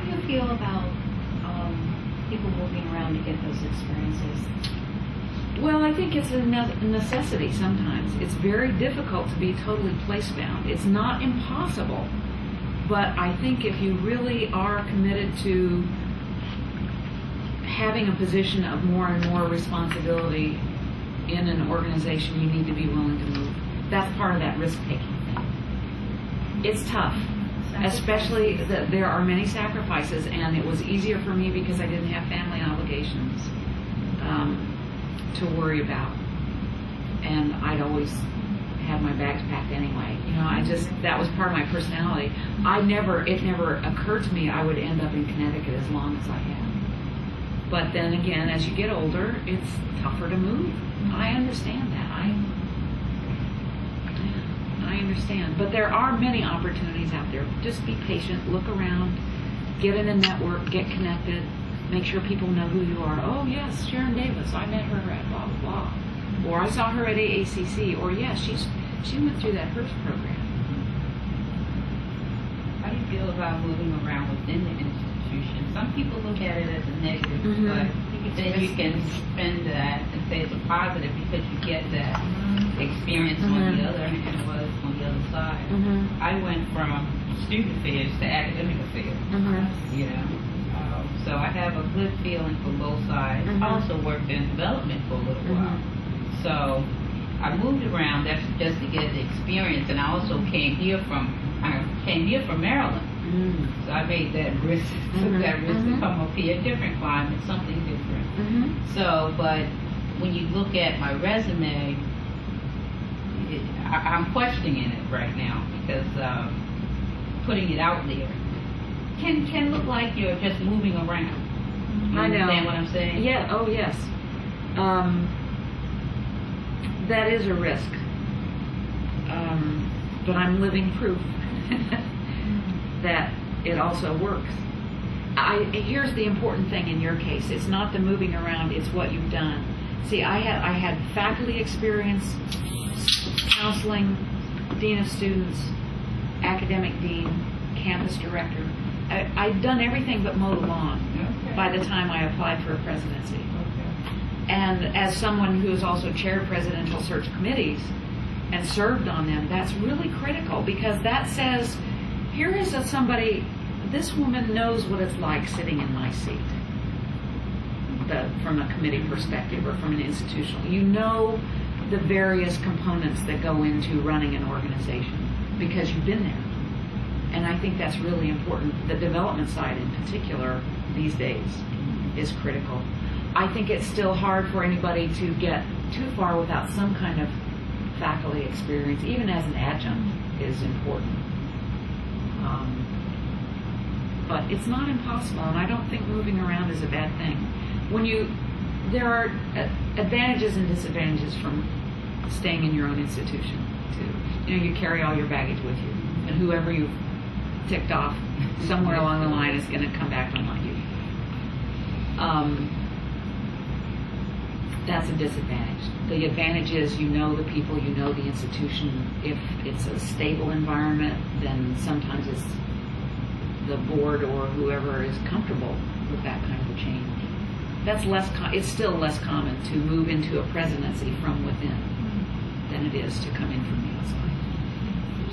do you feel about people moving around to get those experiences? Well, I think it's a necessity sometimes. It's very difficult to be totally place-bound. It's not impossible, but I think if you really are committed to having a position of more and more responsibility in an organization, you need to be willing to move. That's part of that risk-taking thing. It's tough, especially that there are many sacrifices, and it was easier for me because I didn't have family obligations to worry about, and I'd always have my bags packed anyway. You know, that was part of my personality. It never occurred to me I would end up in Connecticut as long as I have. But then again, as you get older, it's tougher to move. I understand that. I understand. But there are many opportunities out there. Just be patient, look around, get in a network, get connected, make sure people know who you are. Oh yes, Sharon Davis, I met her at blah blah blah. Or I saw her at AACC. Or yes, she went through that Hearst program. How do you feel about moving around within the institution? Some people look at it as a negative, Mm-hmm. but then you can spin that and say it's a positive because you get that experience on the other hand was on the other side. Mm-hmm. I went from student affairs to academic affairs, you know. So I have a good feeling for both sides. I also worked in development for a little while. So I moved around just to get the experience, and I also came here from Maryland. So I made that risk, took that risk to come up here, different climate, something different. So, but when you look at my resume, I'm questioning it right now because putting it out there can look like you're just moving around. You I know. Understand what I'm saying? Yeah. Oh yes. That is a risk. But I'm living proof that it also works. Here's the important thing in your case. It's not the moving around, it's what you've done. See, I had faculty experience, counseling, dean of students, academic dean, campus director. I'd done everything but mow the lawn by the time I applied for a presidency. And as someone who has also chaired presidential search committees and served on them, that's really critical because that says, here is somebody, this woman knows what it's like sitting in my seat. From a committee perspective or from an institutional. You know the various components that go into running an organization because you've been there. And I think that's really important. The development side in particular these days is critical. I think it's still hard for anybody to get too far without some kind of faculty experience, even as an adjunct is important. But it's not impossible, and I don't think moving around is a bad thing. There are advantages and disadvantages from staying in your own institution too. You carry all your baggage with you, and whoever you've ticked off somewhere along the line is going to come back and haunt you. That's a disadvantage. The advantage is you know the people, you know the institution. If it's a stable environment, then sometimes it's the board or whoever is comfortable with that kind of a change. That's it's still less common to move into a presidency from within than it is to come in from the outside.